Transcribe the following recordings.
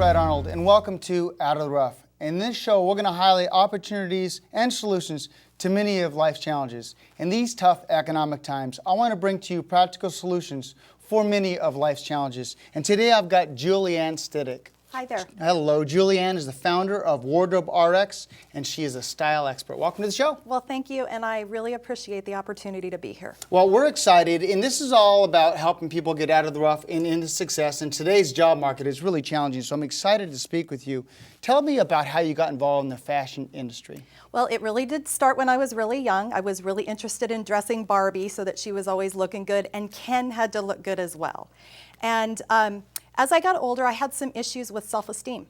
Fred Arnold, and welcome to Out of the Rough. In this show, we're going to highlight opportunities and solutions to many of life's challenges. In these tough economic times, I want to bring to you practical solutions for many of life's challenges. And today I've got JuliAnn Stitick. Hi there. Hello. JuliAnn is the founder of Wardrobe RX, and she is a style expert. Welcome to the show. Well, thank you, and I really appreciate the opportunity to be here. Well, we're excited, and this is all about helping people get out of the rough and into success. And today's job market is really challenging, so I'm excited to speak with you. Tell me about how you got involved in the fashion industry. Well, it really did start when I was really young. I was really interested in dressing Barbie so that she was always looking good, and Ken had to look good as well. And as I got older, I had some issues with self-esteem.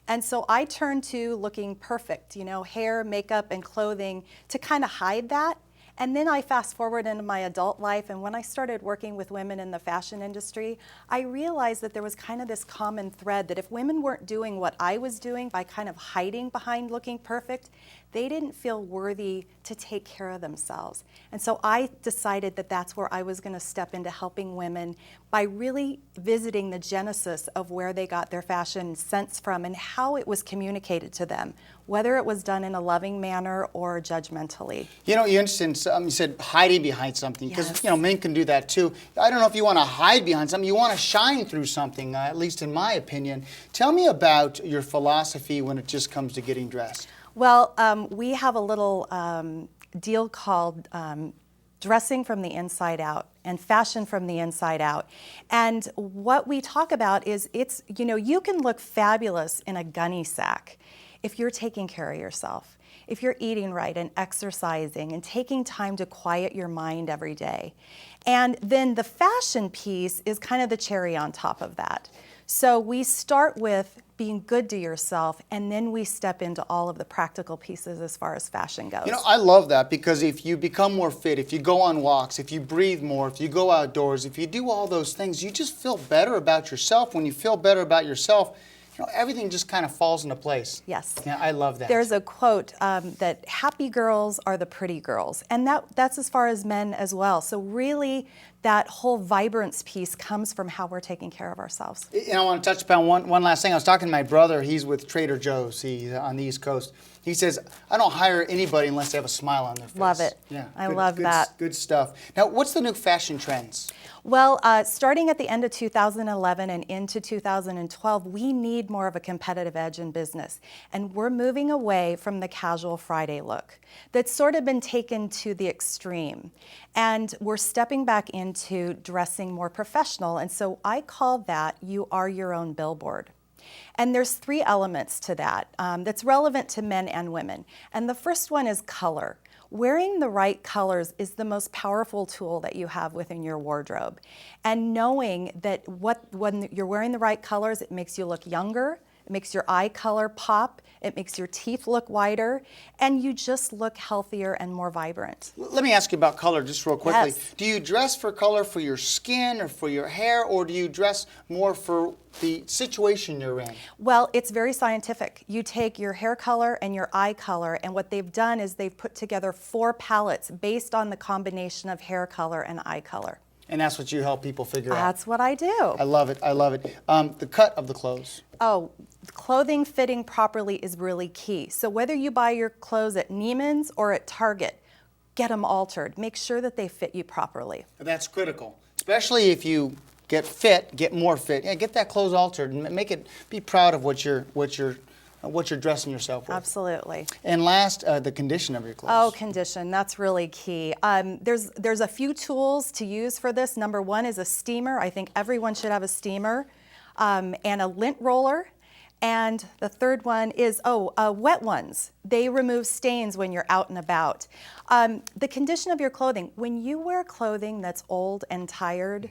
And so I turned to looking perfect, you know, hair, makeup, and clothing to kind of hide that. And then I fast forward into my adult life, and when I started working with women in the fashion industry, I realized that there was kind of this common thread that if women weren't doing what I was doing by kind of hiding behind looking perfect, they didn't feel worthy to take care of themselves. And so I decided that that's where I was going to step into helping women by really visiting the genesis of where they got their fashion sense from and how it was communicated to them, whether it was done in a loving manner or judgmentally. You know, you're interested in, you said hiding behind something, because Yes. you know, men can do that too. I don't know if you want to hide behind something, you want to shine through something, at least in my opinion. Tell me about your philosophy when it just comes to getting dressed. Well, we have a little deal called dressing from the inside out and fashion from the inside out. And what we talk about is you know, you can look fabulous in a gunny sack if you're taking care of yourself, if you're eating right and exercising and taking time to quiet your mind every day. And then the fashion piece is kind of the cherry on top of that. So we start with being good to yourself, and then we step into all of the practical pieces as far as fashion goes. You know, I love that, because if you become more fit, if you go on walks, if you breathe more, if you go outdoors, if you do all those things, you just feel better about yourself. When you feel better about yourself, you know, everything just kind of falls into place. Yes. Yeah, I love that. There's a quote that happy girls are the pretty girls, and that's as far as men as well. So really, that whole vibrance piece comes from how we're taking care of ourselves. And I want to touch upon one last thing. I was talking to my brother. He's with Trader Joe's. He's on the East Coast. He says, I don't hire anybody unless they have a smile on their face. Love it. Yeah, I love that. Good stuff. Now, what's the new fashion trends? Well, starting at the end of 2011 and into 2012, we need more of a competitive edge in business. And we're moving away from the casual Friday look that's sort of been taken to the extreme. And we're stepping back into dressing more professional. And so I call that you are your own billboard. And there's three elements to that that's relevant to men and women. And the first one is color. Wearing the right colors is the most powerful tool that you have within your wardrobe. And knowing that when you're wearing the right colors, it makes you look younger, it makes your eye color pop, it makes your teeth look whiter, and you just look healthier and more vibrant. Let me ask you about color just real quickly. Yes. Do you dress for color for your skin or for your hair, or do you dress more for the situation you're in? Well, it's very scientific. You take your hair color and your eye color, and what they've done is they've put together 4 palettes based on the combination of hair color and eye color. And that's what you help people figure out. That's what I do. I love it. I love it. The cut of the clothes. Oh, clothing fitting properly is really key. So whether you buy your clothes at Neiman's or at Target, get them altered. Make sure that they fit you properly. That's critical, especially if you get fit, get more fit. Yeah, get that clothes altered and make it. Be proud of what you're dressing yourself with. Absolutely. And last, the condition of your clothes. Oh, condition, that's really key. There's a few tools to use for this. Number one is a steamer. I think everyone should have a steamer, and a lint roller. And the third one is, wet ones. They remove stains when you're out and about. The condition of your clothing. When you wear clothing that's old and tired,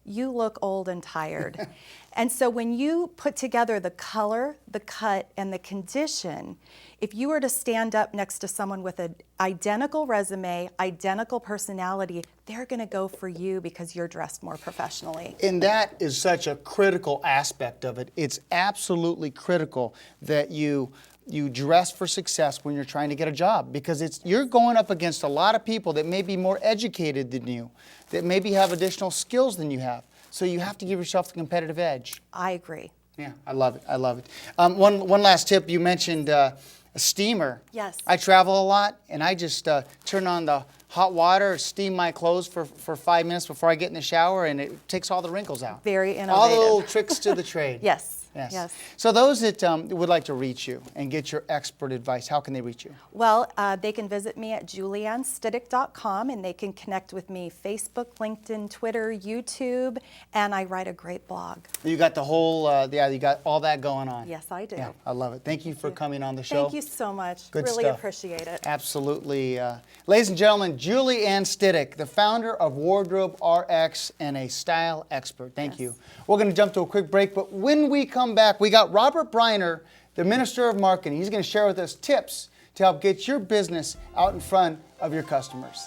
you look old and tired. And so when you put together the color, the cut, and the condition, if you were to stand up next to someone with an identical resume, identical personality, they're going to go for you because you're dressed more professionally. And that is such a critical aspect of it. It's absolutely critical that you dress for success when you're trying to get a job, because you're going up against a lot of people that may be more educated than you, that maybe have additional skills than you have. So you have to give yourself the competitive edge. I agree. Yeah, I love it. I love it. One last tip. You mentioned a steamer. Yes. I travel a lot, and I just turn on the hot water, steam my clothes for 5 minutes before I get in the shower, and it takes all the wrinkles out. Very innovative. All the little tricks to the trade. Yes. Yes. Yes. So those that would like to reach you and get your expert advice, how can they reach you? Well, they can visit me at JuliAnnStitick.com, and they can connect with me Facebook, LinkedIn, Twitter, YouTube, and I write a great blog. You got the whole, you got all that going on. Yes, I do. Yeah, I love it. Thank you for coming on the show. Thank you so much. Good really stuff. appreciate it. Absolutely. Ladies and gentlemen, JuliAnn Stitick, the founder of Wardrobe RX and a style expert. Thank you. We're going to jump to a quick break, but when we come back, we got Robert Briner, the Minister of Marketing. He's going to share with us tips to help get your business out in front of your customers.